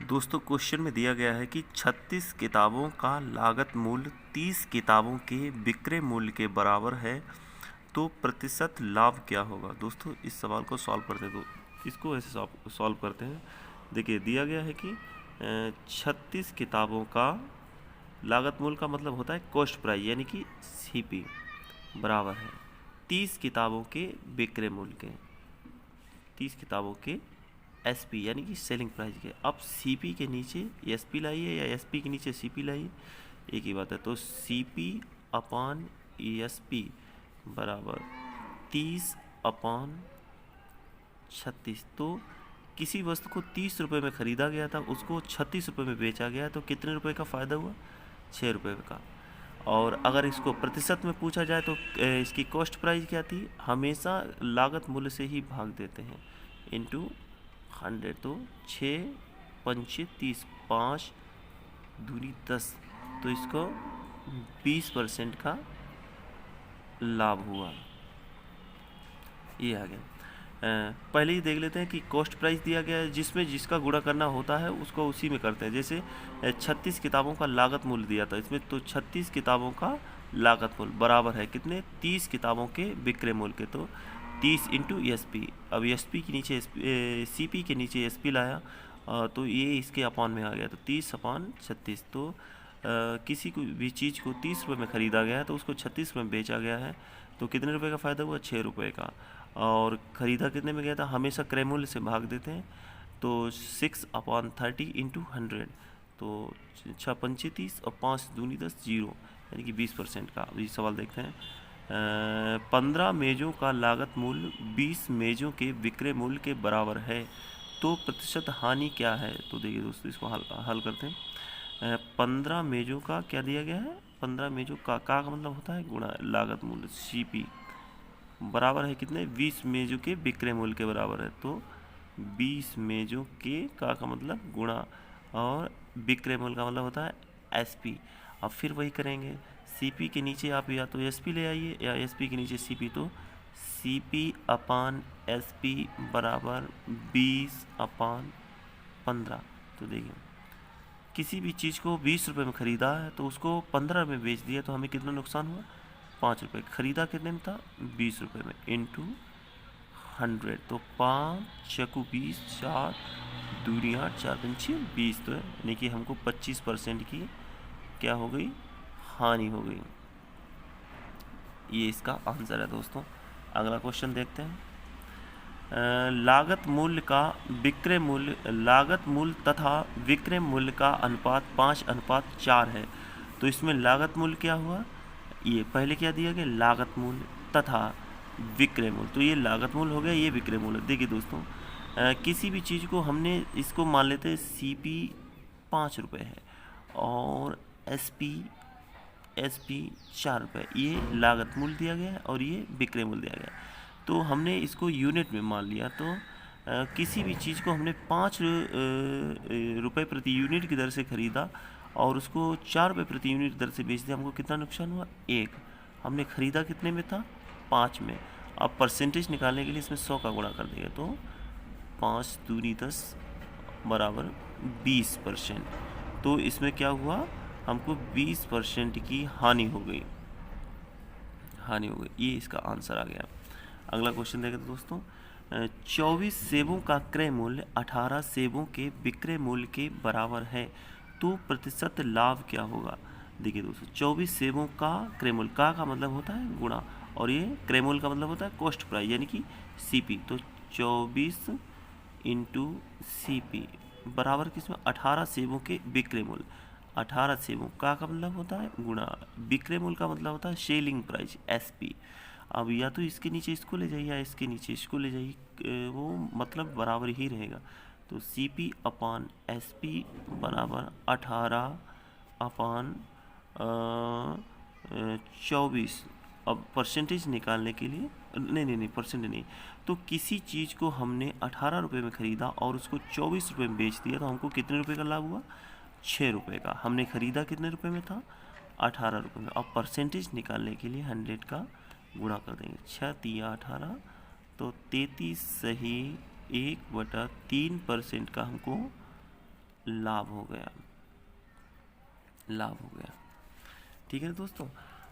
दोस्तों क्वेश्चन में दिया गया है कि 36 किताबों का लागत मूल्य 30 किताबों के विक्रय मूल्य के बराबर है, तो प्रतिशत लाभ क्या होगा। दोस्तों इस सवाल को सॉल्व करते हैं, तो इसको ऐसे सॉल्व करते हैं। देखिए दिया गया है कि 36 किताबों का लागत मूल्य का मतलब होता है कॉस्ट प्राइस यानी कि सीपी बराबर है 30 किताबों के विक्रय मूल्य के, 30 किताबों के एसपी यानी कि सेलिंग प्राइस के। अब सीपी के नीचे एसपी लाइए या एसपी के नीचे सीपी लाइए, एक ही बात है। तो सीपी अपान एसपी बराबर 30 अपान 36। तो किसी वस्तु को 30 रुपये में ख़रीदा गया था, उसको 36 रुपये में बेचा गया, तो कितने रुपए का फ़ायदा हुआ? 6 रुपये का। और अगर इसको प्रतिशत में पूछा जाए तो इसकी कॉस्ट प्राइस क्या थी? हमेशा लागत मूल्य से ही भाग देते हैं, इंटू 100। तो 6 पंचे 30, 5 दूनी 10, तो इसको 20% का लाभ हुआ। ये आ गया। पहले ही देख लेते हैं कि कॉस्ट प्राइस दिया गया है, जिसमें जिसका गुणा करना होता है उसको उसी में करते हैं। जैसे 36 किताबों का लागत मूल्य दिया था इसमें, तो 36 किताबों का लागत मूल्य बराबर है कितने? 30 किताबों के विक्रय मूल्य के। तो 30 इंटू एसपी। अब एसपी के नीचे सीपी के नीचे एसपी लाया, तो ये इसके अपान में आ गया, तो 30 अपान 36। तो किसी को भी चीज़ को 30 रुपये में ख़रीदा गया है तो उसको 36 रुपये में बेचा गया है, तो कितने रुपए का फ़ायदा हुआ? 6 रुपये का। और ख़रीदा कितने में गया था? हमेशा क्रय मूल्य से भाग देते हैं, तो 6 अपान 30 इंटू 100। तो 6 पंचे 30 और 5 दूनी 10, 0 यानी कि 20% का। अब ये सवाल देखते हैं। 15 मेज़ों का लागत मूल्य 20 मेज़ों के विक्रय मूल्य के बराबर है, तो प्रतिशत हानि क्या है? तो देखिए दोस्तों इसको हल करते हैं। 15 मेज़ों का क्या दिया गया है? 15 मेज़ों का मतलब होता है गुणा लागत मूल्य सीपी बराबर है कितने? 20 मेज़ों के विक्रय मूल्य के बराबर है। तो 20 मेज़ों के का मतलब गुणा, और विक्रय मूल्य का मतलब होता है एसपी। अब फिर वही करेंगे, सीपी के नीचे आप या तो एसपी ले आइए या एसपी के नीचे सीपी। तो सीपी अपान एसपी बराबर 20 अपान 15। तो देखिए किसी भी चीज़ को 20 रुपये में ख़रीदा है तो उसको 15 में बेच दिया, तो हमें कितना नुकसान हुआ? 5 रुपये। ख़रीदा कितने में था? 20 रुपये में, इंटू 100। तो 5 चकू 20, 4 दूनी 8, 4 पंचे 20। तो यानी कि हमको 25% की क्या हो गई? हानि हो गई। ये इसका आंसर है दोस्तों। अगला क्वेश्चन देखते हैं। लागत मूल्य का विक्रय मूल्य, लागत मूल्य तथा विक्रय मूल्य का अनुपात 5:4 है, तो इसमें लागत मूल्य क्या हुआ? ये पहले क्या दिया गया? लागत मूल्य तथा विक्रय मूल्य। तो ये लागत मूल्य हो गया, ये विक्रय मूल्य। देखिए दोस्तों किसी भी चीज़ को हमने इसको मान लेते हैं सीपी 5 रुपये है और एसपी 4 रुपये, ये लागत मूल्य दिया गया है और ये विक्रय मूल्य दिया गया है। तो हमने इसको यूनिट में मान लिया, तो किसी भी चीज़ को हमने 5 रुपये प्रति यूनिट की दर से ख़रीदा और उसको 4 रुपये प्रति यूनिट दर से बेच दिया, हमको कितना नुकसान हुआ? 1। हमने ख़रीदा कितने में था? 5 में। अब परसेंटेज निकालने के लिए इसमें 100 का गुणा कर देंगे, तो 5 दूनी 10 बराबर 20%। तो इसमें क्या हुआ? हमको 20% की हानि हो गई, ये इसका आंसर आ गया। अगला क्वेश्चन देखते हैं दोस्तों। 24 सेबों का क्रय मूल्य 18 सेबों के विक्रय मूल्य के बराबर है, तो प्रतिशत लाभ क्या होगा? देखिए दोस्तों 24 सेबों का क्रय मूल्य का मतलब होता है गुणा, और ये क्रय मूल्य का मतलब होता है कॉस्ट प्राइस यानी कि सीपी। तो 24 इंटू सीपी बराबर किसमें? 18 सेबों के विक्रय मूल्य। 18 सेबों का मतलब होता है गुणा, विक्रय मूल्य का मतलब होता है सेलिंग प्राइस एसपी। अब या तो इसके नीचे इसको ले जाइए या इसके नीचे इसको ले जाइए, वो मतलब बराबर ही रहेगा। तो सीपी अपान एसपी बराबर 18 अपान 24। अब परसेंटेज निकालने के लिए नहीं परसेंटेज नहीं, तो किसी चीज़ को हमने 18 रुपये में ख़रीदा और उसको 24 रुपये में बेच दिया, तो हमको कितने रुपये का लाभ हुआ? 6 रुपये का। हमने ख़रीदा कितने रुपये में था? 18 रुपये में। अब परसेंटेज निकालने के लिए 100 का गुणा कर देंगे, 6 तिया 18, तो 33 सही 1/3% का हमको लाभ हो गया, लाभ हो गया। ठीक है दोस्तों,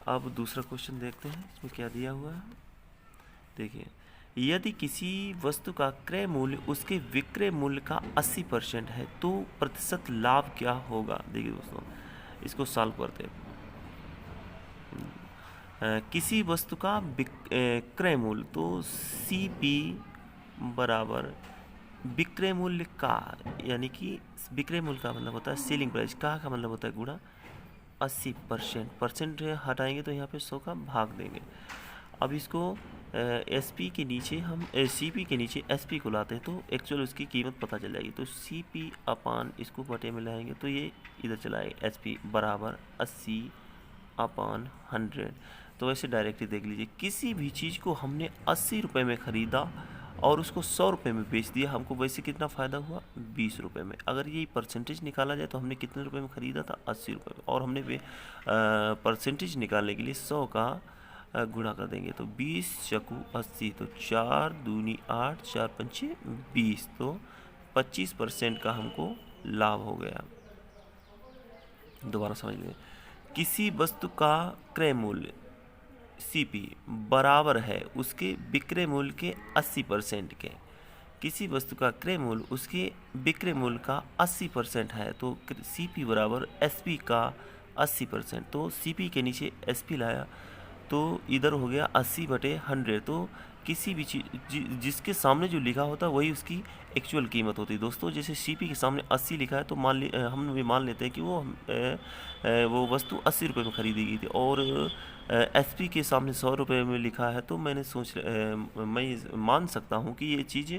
अब दूसरा क्वेश्चन देखते हैं इसमें क्या दिया हुआ है। देखिए, यदि किसी वस्तु का क्रय मूल्य उसके विक्रय मूल्य का 80% है तो प्रतिशत लाभ क्या होगा। देखिए दोस्तों, इसको सॉल्व करते हैं। किसी वस्तु का क्रय मूल्य, तो CP बराबर विक्रय मूल्य का, यानी कि विक्रय मूल्य का मतलब होता है सेलिंग प्राइस, का मतलब होता है गुणा 80%। परसेंट हटाएंगे तो यहाँ पे 100 का भाग देंगे। अब इसको SP के नीचे हम CP के नीचे SP को लाते हैं तो एक्चुअल उसकी कीमत पता चल जाएगी। तो CP अपान इसको बटे में लाएंगे तो ये इधर चला आएगा, SP बराबर 80/100। तो वैसे डायरेक्ट ही देख लीजिए, किसी भी चीज़ को हमने 80 रुपये में ख़रीदा और उसको 100 रुपये में बेच दिया, हमको वैसे कितना फ़ायदा हुआ, 20 रुपये में। अगर ये परसेंटेज निकाला जाए तो हमने कितने रुपये में ख़रीदा था, 80 रुपये में, और हमने परसेंटेज निकालने के लिए 100 का गुणा कर देंगे। तो 20 चकू 80, तो 4 दूनी 8, 4 पंचे 20, तो 25% का हमको लाभ हो गया। दोबारा समझ लीजिए, किसी वस्तु का क्रय मूल्य CP बराबर है उसके विक्रय मूल्य के 80% के। किसी वस्तु का क्रय मूल्य उसके विक्रय मूल्य का 80% है तो CP बराबर SP का 80%। तो CP के नीचे SP लाया तो इधर हो गया 80/100। तो किसी भी चीज़ जिसके सामने जो लिखा होता है वही उसकी एक्चुअल कीमत होती है। दोस्तों, जैसे CP के सामने 80 लिखा है तो हम मान लेते हैं कि वो वस्तु 80 रुपये में ख़रीदी गई थी, और SP के सामने 100 रुपये में लिखा है तो मैं मान सकता हूँ कि ये चीज़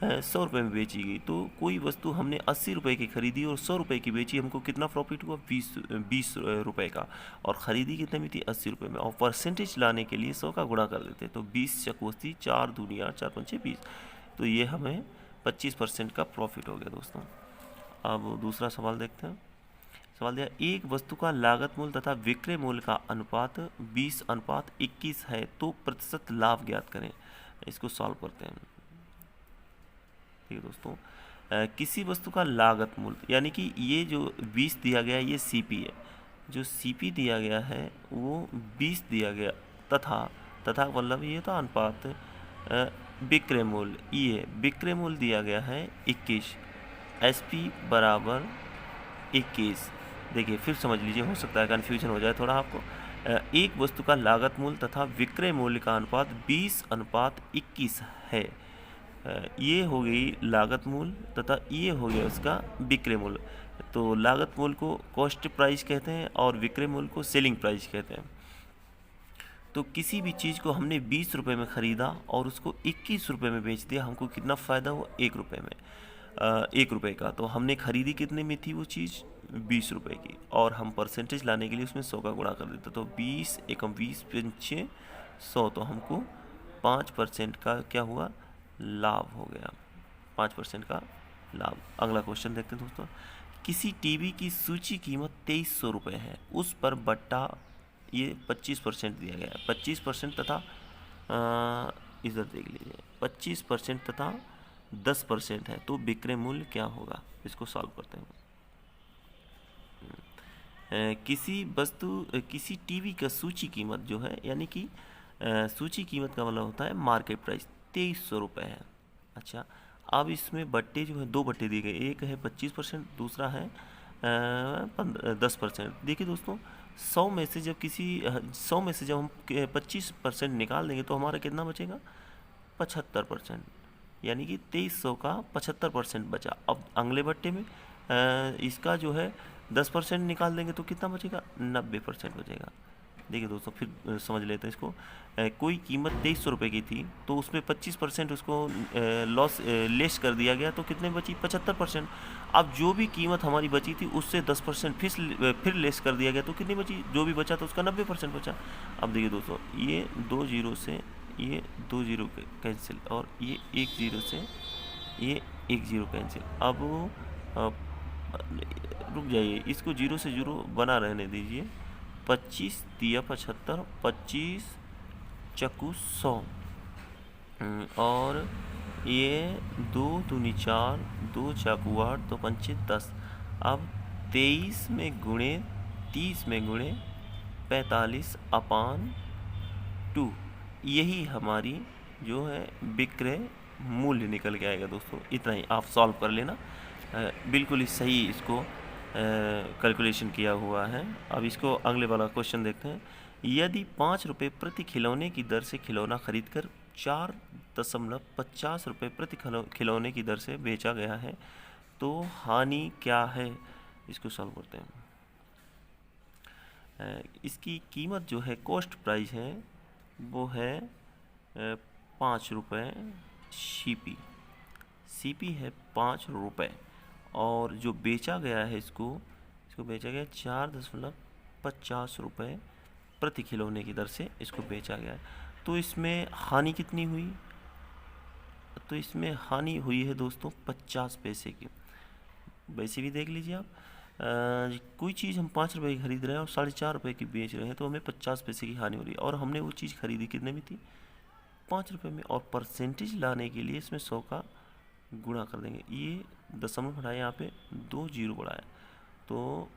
100 रुपये में बेची गई। तो कोई वस्तु हमने 80 रुपये की खरीदी और 100 रुपये की बेची, हमको कितना प्रॉफिट हुआ, 20 रुपये का, और ख़रीदी कितने में थी, 80 रुपये में, और परसेंटेज लाने के लिए 100 का गुणा कर देते। तो 20 चकू 80, 4 दूनी 8, 4 पंचे 20, तो ये हमें 25% का प्रॉफिट हो गया दोस्तों। अब दूसरा सवाल देखते हैं। सवाल दिया, एक वस्तु का लागत मूल्य तथा विक्रय मूल्य का अनुपात 20:21 है तो प्रतिशत लाभ ज्ञात करें। इसको सॉल्व करते हैं। ठीक है दोस्तों, किसी वस्तु का लागत मूल्य, यानी कि ये जो 20 दिया गया है ये CP है, जो CP दिया गया है वो 20 दिया गया, तथा मतलब ये था अनुपात विक्रय मूल्य, ये विक्रय मूल्य दिया गया है 21, SP बराबर 21। देखिए फिर समझ लीजिए, हो सकता है कन्फ्यूजन हो जाए थोड़ा आपको। एक वस्तु का लागत मूल्य तथा विक्रय मूल्य का अनुपात 20:21 है। ये हो गई लागत मूल्य तथा ये हो गया उसका विक्रय मूल्य। तो लागत मूल्य को कॉस्ट प्राइस कहते हैं और विक्रय मूल्य को सेलिंग प्राइस कहते हैं। तो किसी भी चीज़ को हमने 20 रुपये में ख़रीदा और उसको 21 रुपये में बेच दिया, हमको कितना फ़ायदा हुआ, 1 रुपये में, 1 रुपये का। तो हमने खरीदी कितने में थी वो चीज़, 20 रुपये की, और हम परसेंटेज लाने के लिए उसमें 100 का गुणा कर देते। तो 20 एकम 20 पंचे 100, तो हमको 5% का क्या हुआ, लाभ हो गया, 5% का लाभ। अगला क्वेश्चन देखते हैं दोस्तों। किसी टीवी की सूची कीमत 2300 रुपये है, उस पर बट्टा ये 25% दिया गया है, 25% तथा इधर देख लीजिए 25% तथा 10% है तो विक्रय मूल्य क्या होगा। इसको सॉल्व करते हैं। किसी टीवी का सूची कीमत जो है, यानी कि सूची कीमत का मतलब होता है मार्केट प्राइस, 2300 रुपये है। अच्छा, अब इसमें बट्टे जो है 2 बट्टे दिए गए, एक है 25%, दूसरा है 10%। देखिए दोस्तों, 100 में से जब हम 25% निकाल देंगे तो हमारा कितना बचेगा, 75%, यानी कि 2300 का 75% बचा। अब अगले बट्टे में इसका जो है 10% निकाल देंगे तो कितना बचेगा, 90% बचेगा। देखिए दोस्तों, फिर समझ लेते हैं इसको। कोई कीमत 2300 रुपये की थी तो उसमें 25% उसको लॉस लेस कर दिया गया, तो कितने बची, 75%। अब जो भी कीमत हमारी बची थी उससे 10% फिर लेस कर दिया गया, तो कितनी बची, जो भी बचा था उसका 90% बचा। अब देखिए दोस्तों, ये 2 जीरो से ये 2 जीरो कैंसिल, और ये 1 जीरो से ये 1 जीरो कैंसिल। अब रुक जाइए, इसको 0 से 0 बना रहने दीजिए। 25 दिया 75, 25 चकू 100, और ये 2 दूनी 4, 2 चाकू 8, तो पंचे 10। अब 23 में गुणे 30 में गुणे 45/2, यही हमारी जो है विक्रय मूल्य निकल के आएगा दोस्तों। इतना ही आप सॉल्व कर लेना, बिल्कुल ही सही इसको कैलकुलेशन किया हुआ है। अब इसको अगले वाला क्वेश्चन देखते हैं। यदि 5 रुपये प्रति खिलौने की दर से खिलौना खरीदकर 4.50 रुपये प्रति खिलौने की दर से बेचा गया है तो हानि क्या है? इसको सॉल्व करते हैं। इसकी कीमत जो है, कॉस्ट प्राइस है, वो है 5 रुपये। सीपी है 5 रुपये, और जो बेचा गया है इसको बेचा गया 4.50 रुपये प्रति खिलौने की दर से इसको बेचा गया है। तो इसमें हानि कितनी हुई? तो इसमें हानि हुई है दोस्तों 50 पैसे की। वैसे भी देख लीजिए आप, कोई चीज़ हम 5 रुपये की खरीद रहे हैं और 4.5 रुपये की बेच रहे हैं, तो हमें 50 पैसे की हानि हो रही है। और हमने वो चीज़ खरीदी कितने में थी? 5 रुपये में। और परसेंटेज लाने के लिए इसमें 100 का गुणा कर देंगे। ये दशमलव बढ़ाया, यहाँ पे 2 जीरो बढ़ाया, तो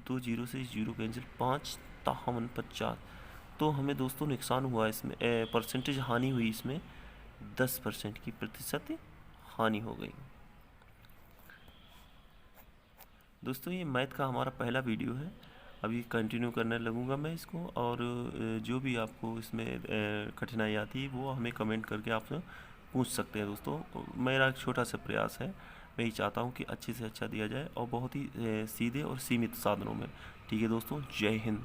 2 जीरो से 0 कैंसिल, 5 ताहमन 50। तो हमें दोस्तों नुकसान हुआ इसमें, परसेंटेज हानि हुई इसमें 10% की प्रतिशत हानि हो गई। दोस्तों ये मैथ का हमारा पहला वीडियो है, अभी कंटिन्यू करने लगूंगा मैं इसको। और जो भी आपको इसमें कठिनाई आती है वो हमें कमेंट करके आप पूछ सकते हैं दोस्तों। मेरा एक छोटा सा प्रयास है, मैं ही चाहता हूँ कि अच्छे से अच्छा दिया जाए और बहुत ही सीधे और सीमित साधनों में। ठीक है दोस्तों, जय हिंद।